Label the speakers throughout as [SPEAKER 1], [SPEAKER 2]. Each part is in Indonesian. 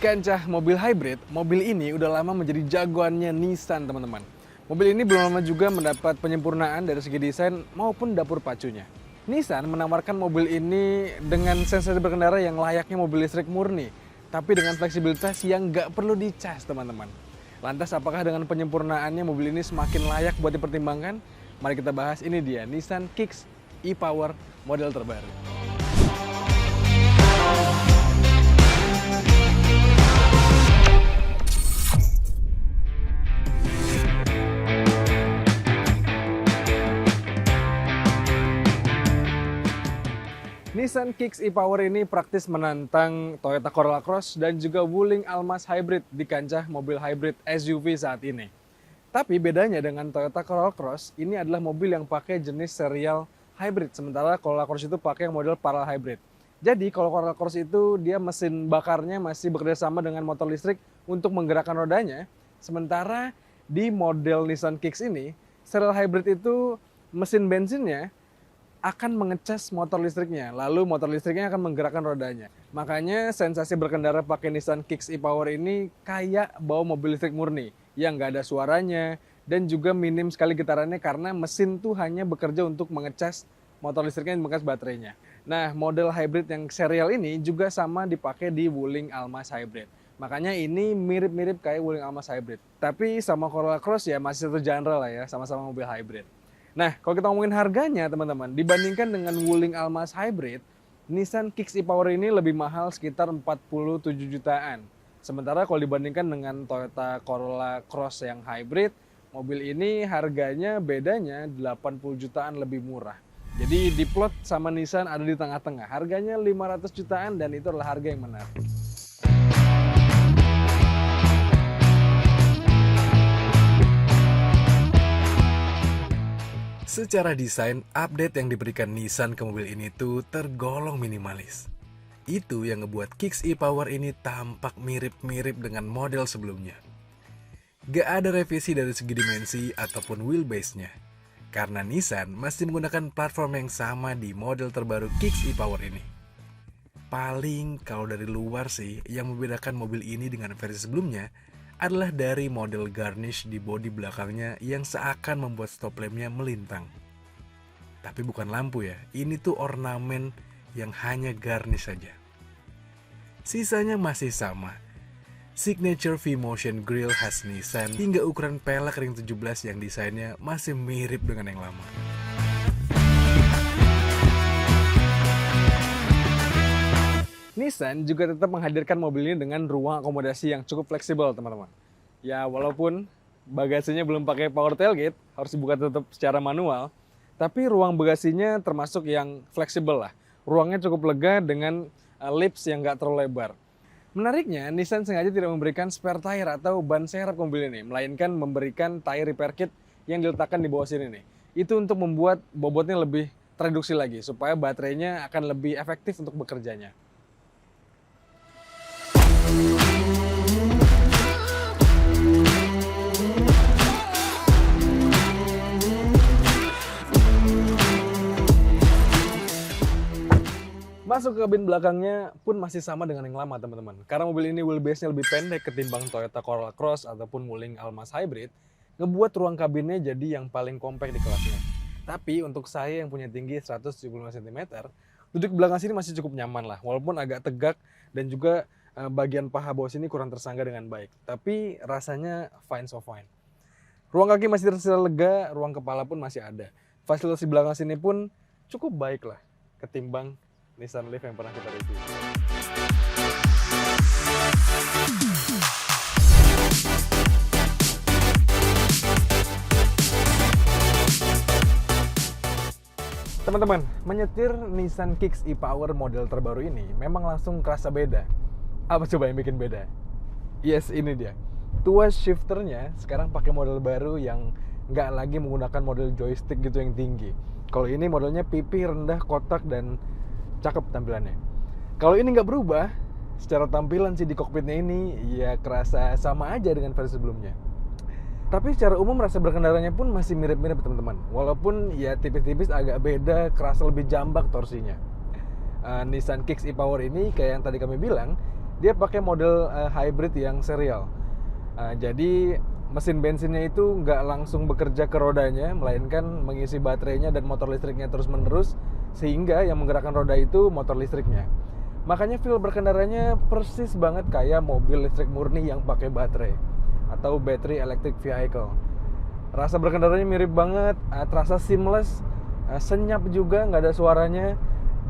[SPEAKER 1] kancah mobil hybrid, mobil ini udah lama menjadi jagoannya Nissan, teman-teman. Mobil ini belum lama juga mendapat penyempurnaan dari segi desain maupun dapur pacunya. Nissan menawarkan mobil ini dengan sensasi berkendara yang layaknya mobil listrik murni, tapi dengan fleksibilitas yang nggak perlu dicas, teman-teman. Lantas apakah dengan penyempurnaannya mobil ini semakin layak buat dipertimbangkan? Mari kita bahas, ini dia Nissan Kicks e-Power model terbaru. Nissan Kicks e-Power ini praktis menantang Toyota Corolla Cross dan juga Wuling Almaz Hybrid di kancah mobil hybrid SUV saat ini. Tapi bedanya dengan Toyota Corolla Cross, ini adalah mobil yang pakai jenis serial hybrid, sementara Corolla Cross itu pakai model parallel hybrid. Jadi kalau Corolla Cross itu dia mesin bakarnya masih bekerja sama dengan motor listrik untuk menggerakkan rodanya, sementara di model Nissan Kicks ini, serial hybrid itu mesin bensinnya akan mengecas motor listriknya, lalu motor listriknya akan menggerakkan rodanya. Makanya sensasi berkendara pakai Nissan Kicks e-Power ini kayak bawa mobil listrik murni, yang nggak ada suaranya, dan juga minim sekali getarannya karena mesin tuh hanya bekerja untuk mengecas motor listriknya dan mengecas baterainya. Nah, model hybrid yang serial ini juga sama dipakai di Wuling Almaz Hybrid. Makanya ini mirip-mirip kayak Wuling Almaz Hybrid. Tapi sama Corolla Cross ya masih satu genre lah ya, sama-sama mobil hybrid. Nah, kalau kita ngomongin harganya teman-teman, dibandingkan dengan Wuling Almaz Hybrid, Nissan Kicks e-Power ini lebih mahal sekitar 47 jutaan. Sementara kalau dibandingkan dengan Toyota Corolla Cross yang hybrid, mobil ini harganya bedanya 80 jutaan lebih murah. Jadi diplot sama Nissan ada di tengah-tengah. Harganya 500 jutaan dan itu adalah harga yang menarik. Secara desain, update yang diberikan Nissan ke mobil ini tuh tergolong minimalis. Itu yang ngebuat Kicks e-Power ini tampak mirip-mirip dengan model sebelumnya. Gak ada revisi dari segi dimensi ataupun wheelbase-nya, karena Nissan masih menggunakan platform yang sama di model terbaru Kicks e-Power ini. Paling kalau dari luar sih, yang membedakan mobil ini dengan versi sebelumnya adalah dari model garnish di bodi belakangnya yang seakan membuat stop lampnya melintang. Tapi bukan lampu ya, ini tuh ornamen yang hanya garnish saja. Sisanya masih sama. Signature V-Motion Grille khas Nissan hingga ukuran pelek ring 17 yang desainnya masih mirip dengan yang lama. Nissan juga tetap menghadirkan mobil ini dengan ruang akomodasi yang cukup fleksibel, teman-teman. Ya, walaupun bagasinya belum pakai power tailgate, harus dibuka tutup secara manual, tapi ruang bagasinya termasuk yang fleksibel lah. Ruangnya cukup lega dengan lips yang nggak terlalu lebar. Menariknya, Nissan sengaja tidak memberikan spare tire atau ban serep mobil ini, melainkan memberikan tire repair kit yang diletakkan di bawah sini nih. Itu untuk membuat bobotnya lebih tereduksi lagi, supaya baterainya akan lebih efektif untuk bekerjanya. Masuk ke kabin belakangnya pun masih sama dengan yang lama, teman-teman. Karena mobil ini wheelbase-nya lebih pendek ketimbang Toyota Corolla Cross ataupun Wuling Almaz Hybrid, ngebuat ruang kabinnya jadi yang paling compact di kelasnya. Tapi untuk saya yang punya tinggi 175 cm, duduk belakang sini masih cukup nyaman lah, walaupun agak tegak dan juga bagian paha bawah sini kurang tersangga dengan baik. Tapi rasanya fine so fine. Ruang kaki masih terasa lega, ruang kepala pun masih ada. Fasilitas di belakang sini pun cukup baik lah ketimbang Nissan Leaf yang pernah kita review. Teman-teman, menyetir Nissan Kicks e-Power model terbaru ini memang langsung kerasa beda. Apa coba yang bikin beda? Yes, ini dia. Tuas shifternya sekarang pakai model baru yang nggak lagi menggunakan model joystick gitu yang tinggi. Kalau ini modelnya pipi rendah, kotak, dan cakep tampilannya. Kalau ini nggak berubah, secara tampilan sih di kokpitnya ini ya kerasa sama aja dengan versi sebelumnya. Tapi secara umum rasa berkendaranya pun masih mirip-mirip teman-teman. Walaupun ya tipis-tipis agak beda, kerasa lebih jambak torsinya. Nissan Kicks e-Power ini kayak yang tadi kami bilang, Dia pakai model hybrid yang serial. Jadi mesin bensinnya itu nggak langsung bekerja ke rodanya, melainkan mengisi baterainya dan motor listriknya terus-menerus, sehingga yang menggerakkan roda itu motor listriknya. Makanya feel berkendaranya persis banget kayak mobil listrik murni yang pakai baterai atau battery electric vehicle. Rasa berkendaranya mirip banget, terasa seamless, senyap juga, nggak ada suaranya.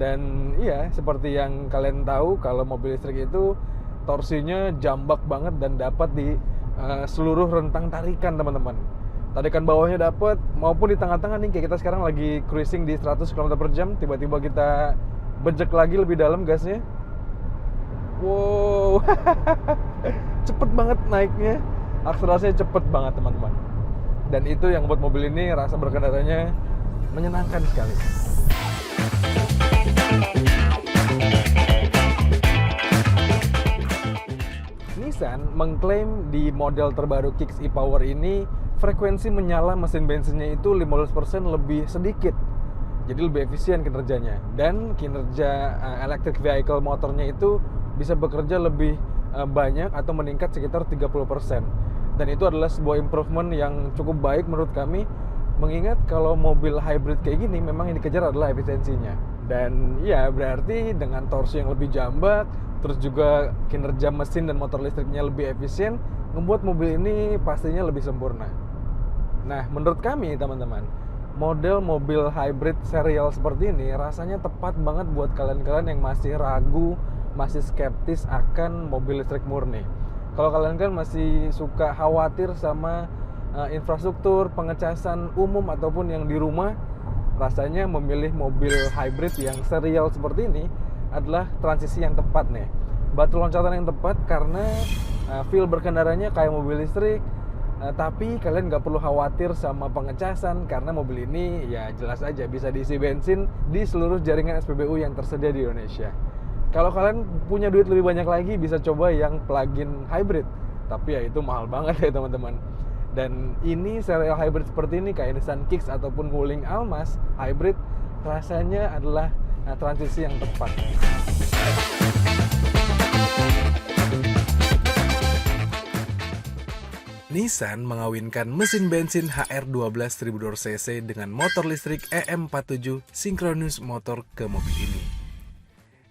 [SPEAKER 1] Dan iya, seperti yang kalian tahu, kalau mobil listrik itu torsinya jambak banget dan dapat di seluruh rentang tarikan, teman-teman. Tarikan bawahnya dapat, maupun di tengah-tengah nih, kayak kita sekarang lagi cruising di 100 km/jam, tiba-tiba kita bejek lagi lebih dalam gasnya. Wow, cepet banget naiknya, akselerasinya cepet banget, teman-teman. Dan itu yang buat mobil ini rasa berkendaranya menyenangkan sekali. Nissan mengklaim di model terbaru Kicks e-Power ini frekuensi menyala mesin bensinnya itu 15% lebih sedikit. Jadi lebih efisien kinerjanya, dan kinerja electric vehicle motornya itu bisa bekerja lebih banyak atau meningkat sekitar 30%. Dan itu adalah sebuah improvement yang cukup baik menurut kami, mengingat kalau mobil hybrid kayak gini memang yang dikejar adalah efisiensinya. Dan ya berarti dengan torsi yang lebih jambak, terus juga kinerja mesin dan motor listriknya lebih efisien, membuat mobil ini pastinya lebih sempurna. Nah, menurut kami teman-teman, model mobil hybrid serial seperti ini rasanya tepat banget buat kalian-kalian yang masih ragu, masih skeptis akan mobil listrik murni. Kalau kalian kan masih suka khawatir sama infrastruktur pengecasan umum ataupun yang di rumah, rasanya memilih mobil hybrid yang serial seperti ini adalah transisi yang tepat nih. Batu loncatan yang tepat karena feel berkendaranya kayak mobil listrik, tapi kalian nggak perlu khawatir sama pengecasan karena mobil ini ya jelas aja bisa diisi bensin di seluruh jaringan SPBU yang tersedia di Indonesia. Kalau kalian punya duit lebih banyak lagi, bisa coba yang plug-in hybrid, tapi ya itu mahal banget ya teman-teman. Dan ini serial hybrid seperti ini kayak Nissan Kicks ataupun Wuling Almas hybrid rasanya adalah transisi yang tepat. Nissan mengawinkan mesin bensin HR12 1000 cc dengan motor listrik EM47 Synchronous Motor ke mobil ini.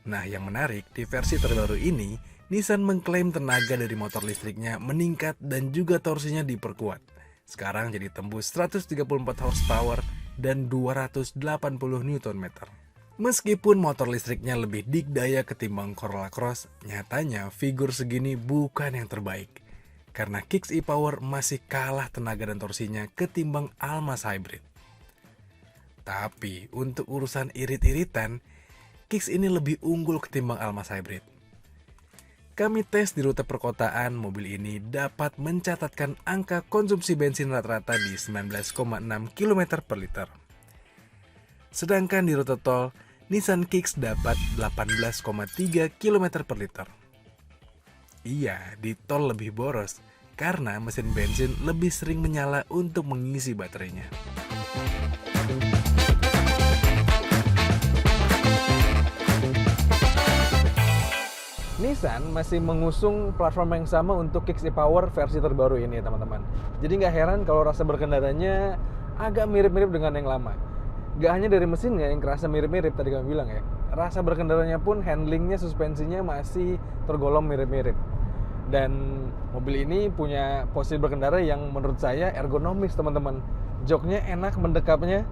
[SPEAKER 1] Nah, yang menarik, di versi terbaru ini, Nissan mengklaim tenaga dari motor listriknya meningkat dan juga torsinya diperkuat. Sekarang jadi tembus 134 horsepower dan 280 Nm. Meskipun motor listriknya lebih dikdaya ketimbang Corolla Cross, nyatanya figur segini bukan yang terbaik. Karena Kicks e-Power masih kalah tenaga dan torsinya ketimbang Almas Hybrid. Tapi untuk urusan irit-iritan, Kicks ini lebih unggul ketimbang Almas Hybrid. Kami tes di rute perkotaan, mobil ini dapat mencatatkan angka konsumsi bensin rata-rata di 19,6 km per liter. Sedangkan di rute tol, Nissan Kicks dapat 18,3 km per liter. Iya, di tol lebih boros karena mesin bensin lebih sering menyala untuk mengisi baterainya. Nissan masih mengusung platform yang sama untuk Kicks e-Power versi terbaru ini, teman-teman. Jadi nggak heran kalau rasa berkendaranya agak mirip-mirip dengan yang lama. Nggak hanya dari mesinnya yang kerasa mirip-mirip, tadi kami bilang ya. Rasa berkendaranya pun, handlingnya, suspensinya masih tergolong mirip-mirip. Dan mobil ini punya posisi berkendara yang menurut saya ergonomis, teman-teman. Joknya enak mendekapnya.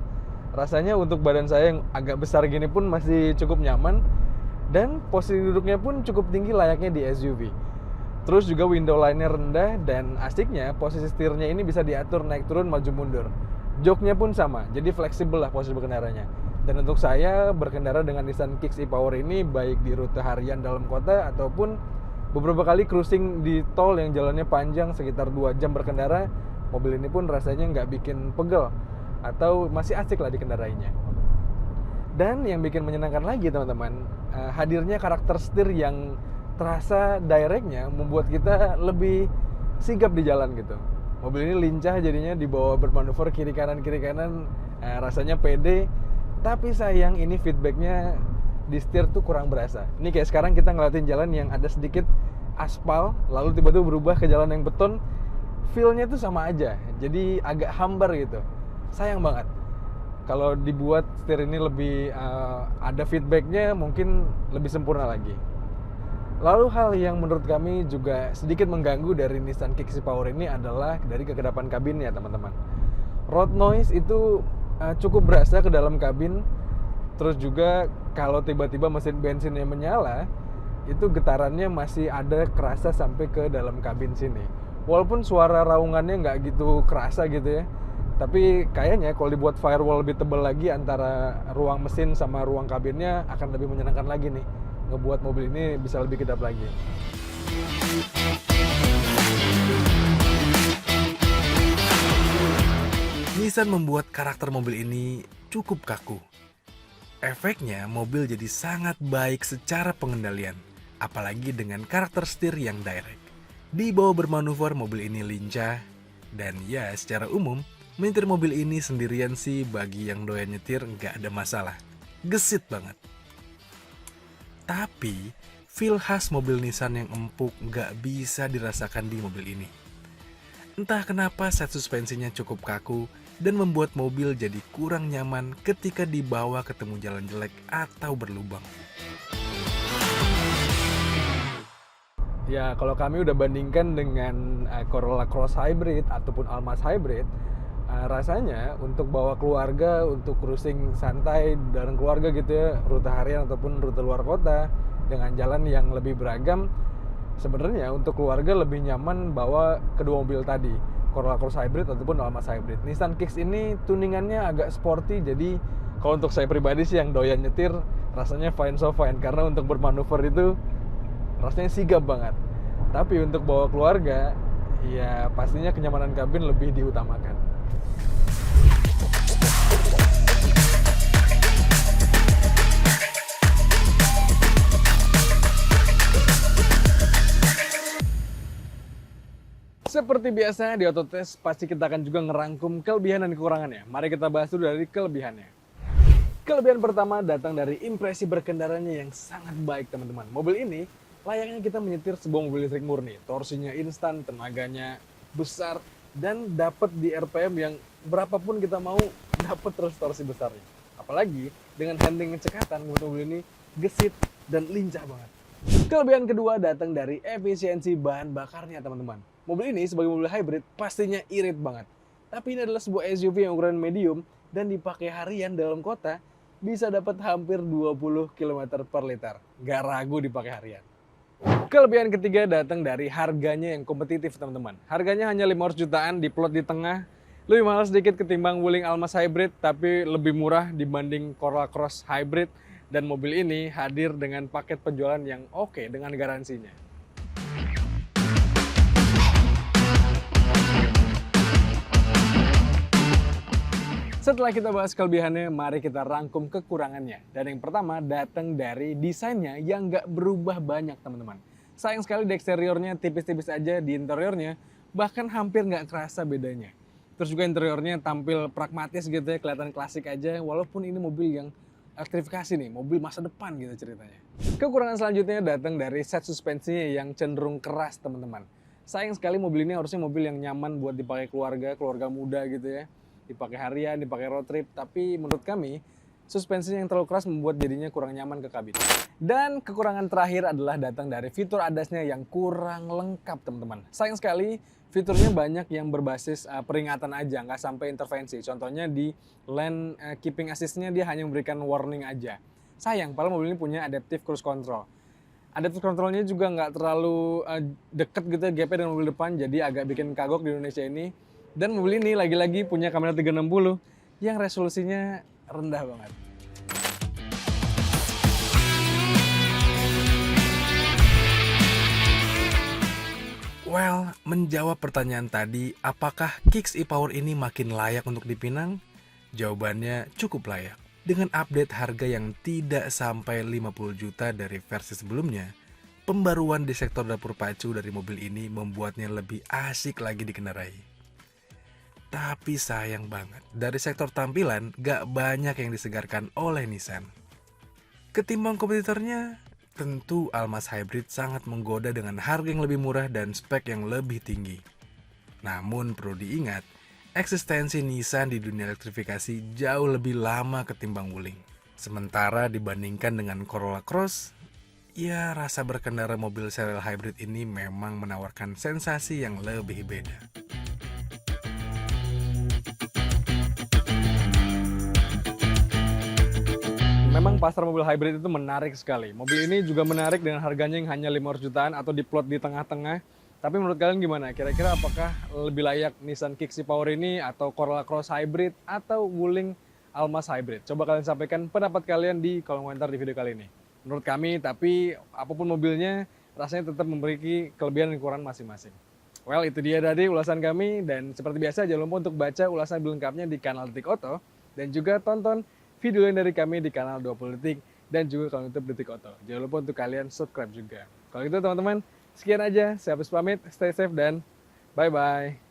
[SPEAKER 1] Rasanya untuk badan saya yang agak besar gini pun masih cukup nyaman. Dan posisi duduknya pun cukup tinggi layaknya di SUV. Terus juga window line-nya rendah, dan asiknya posisi setirnya ini bisa diatur naik turun maju mundur. Joknya pun sama, jadi fleksibel lah posisi berkendaranya. Dan untuk saya berkendara dengan Nissan Kicks e-Power ini baik di rute harian dalam kota ataupun beberapa kali cruising di tol yang jalannya panjang sekitar 2 jam berkendara, mobil ini pun rasanya nggak bikin pegel atau masih asik lah dikendarainya. Dan yang bikin menyenangkan lagi teman-teman, hadirnya karakter setir yang terasa directnya membuat kita lebih sigap di jalan gitu. Mobil ini lincah jadinya dibawa bermanuver kiri kanan rasanya pede. Tapi sayang ini feedbacknya di setir tuh kurang berasa. Ini kayak sekarang kita ngeliatin jalan yang ada sedikit aspal, lalu tiba-tiba berubah ke jalan yang beton, feel-nya tuh sama aja. Jadi agak hambar gitu. Sayang banget. Kalau dibuat setir ini lebih ada feedbacknya, mungkin lebih sempurna lagi. Lalu hal yang menurut kami juga sedikit mengganggu dari Nissan Kicks e-Power ini adalah dari kekedapan kabinnya, teman-teman. Road noise itu cukup berasa ke dalam kabin. Terus juga kalau tiba-tiba mesin bensinnya menyala, itu getarannya masih ada kerasa sampai ke dalam kabin sini. Walaupun suara raungannya nggak gitu kerasa gitu ya, tapi kayaknya kalau dibuat firewall lebih tebal lagi antara ruang mesin sama ruang kabinnya akan lebih menyenangkan lagi nih, ngebuat mobil ini bisa lebih kedap lagi.
[SPEAKER 2] Nissan membuat karakter mobil ini cukup kaku. Efeknya, mobil jadi sangat baik secara pengendalian, apalagi dengan karakter setir yang direct. Di bawah bermanuver, mobil ini lincah, dan ya secara umum, menyetir mobil ini sendirian sih bagi yang doyan nyetir nggak ada masalah. Gesit banget. Tapi, feel khas mobil Nissan yang empuk nggak bisa dirasakan di mobil ini. Entah kenapa set suspensinya cukup kaku dan membuat mobil jadi kurang nyaman ketika dibawa ketemu jalan jelek atau berlubang.
[SPEAKER 1] Ya, kalau kami udah bandingkan dengan Corolla Cross Hybrid ataupun Almas Hybrid, rasanya untuk bawa keluarga, untuk cruising santai bareng keluarga gitu ya, rute harian ataupun rute luar kota dengan jalan yang lebih beragam, sebenarnya untuk keluarga lebih nyaman bawa kedua mobil tadi, Corolla Cross Hybrid ataupun Almas Hybrid. Nissan Kicks ini tuningannya agak sporty, jadi kalau untuk saya pribadi sih yang doyan nyetir, rasanya fine so fine, karena untuk bermanuver itu rasanya sigap banget. Tapi untuk bawa keluarga, ya pastinya kenyamanan kabin lebih diutamakan. Seperti biasa di Autotest, pasti kita akan juga ngerangkum kelebihan dan kekurangannya. Mari kita bahas dulu dari kelebihannya. Kelebihan pertama datang dari impresi berkendaranya yang sangat baik, teman-teman. Mobil ini layaknya kita menyetir sebuah mobil listrik murni. Torsinya instan, tenaganya besar, dan dapat di RPM yang berapapun kita mau, dapat terus torsi besarnya. Apalagi dengan handling cekatan, mobil ini gesit dan lincah banget. Kelebihan kedua datang dari efisiensi bahan bakarnya, teman-teman. Mobil ini sebagai mobil hybrid pastinya irit banget. Tapi ini adalah sebuah SUV yang ukuran medium dan dipakai harian dalam kota bisa dapat hampir 20 km per liter. Gak ragu dipakai harian. Kelebihan ketiga datang dari harganya yang kompetitif, teman-teman. Harganya hanya 500 jutaan, diplot di tengah. Lebih mahal sedikit ketimbang Wuling Almas Hybrid, tapi lebih murah dibanding Corolla Cross Hybrid. Dan mobil ini hadir dengan paket penjualan yang oke dengan garansinya. Setelah kita bahas kelebihannya, mari kita rangkum kekurangannya. Dan yang pertama datang dari desainnya yang nggak berubah banyak, teman-teman. Sayang sekali di eksteriornya tipis-tipis aja, di interiornya bahkan hampir nggak kerasa bedanya. Terus juga interiornya tampil pragmatis gitu ya, kelihatan klasik aja, walaupun ini mobil yang elektrifikasi nih, mobil masa depan gitu ceritanya. Kekurangan selanjutnya datang dari set suspensinya yang cenderung keras, teman-teman. Sayang sekali mobil ini harusnya mobil yang nyaman buat dipakai keluarga muda gitu ya. Dipakai harian, dipakai road trip, tapi menurut kami suspensinya yang terlalu keras membuat jadinya kurang nyaman ke kabin. Dan kekurangan terakhir adalah datang dari fitur ADAS-nya yang kurang lengkap, teman-teman. Sayang sekali, fiturnya banyak yang berbasis peringatan aja, nggak sampai intervensi. Contohnya di lane keeping assist-nya dia hanya memberikan warning aja. Sayang, padahal mobil ini punya adaptive cruise control. Adaptive control-nya juga nggak terlalu deket gitu gapnya dengan mobil depan, jadi agak bikin kagok di Indonesia ini. Dan mobil ini lagi-lagi punya kamera 360 yang resolusinya rendah banget.
[SPEAKER 2] Well, menjawab pertanyaan tadi, apakah Kicks e-Power ini makin layak untuk dipinang? Jawabannya cukup layak. Dengan update harga yang tidak sampai 50 juta dari versi sebelumnya, pembaruan di sektor dapur pacu dari mobil ini membuatnya lebih asik lagi dikendarai. Tapi sayang banget, dari sektor tampilan gak banyak yang disegarkan oleh Nissan. Ketimbang kompetitornya, Tentu Almas Hybrid sangat menggoda dengan harga yang lebih murah dan spek yang lebih tinggi. Namun perlu diingat, eksistensi Nissan di dunia elektrifikasi jauh lebih lama ketimbang Wuling. Sementara dibandingkan dengan Corolla Cross, ya rasa berkendara mobil serial hybrid ini memang menawarkan sensasi yang lebih beda.
[SPEAKER 1] Memang pasar mobil hybrid itu menarik sekali. Mobil ini juga menarik dengan harganya yang hanya 500 jutaan atau diplot di tengah-tengah. Tapi menurut kalian gimana? Kira-kira apakah lebih layak Nissan Kicks e-Power ini atau Corolla Cross Hybrid atau Wuling Almas Hybrid? Coba kalian sampaikan pendapat kalian di kolom komentar di video kali ini. Menurut kami, tapi apapun mobilnya, rasanya tetap memiliki kelebihan dan kekurangan masing-masing. Well, itu dia tadi ulasan kami, dan seperti biasa jangan lupa untuk baca ulasan lebih lengkapnya di kanal Detik Auto, dan juga tonton video lain dari kami di kanal 20 Detik, dan juga kanal YouTube Detik Auto. Jangan lupa untuk kalian subscribe juga. Kalau gitu teman-teman, sekian aja. Saya habis pamit, stay safe, dan bye-bye.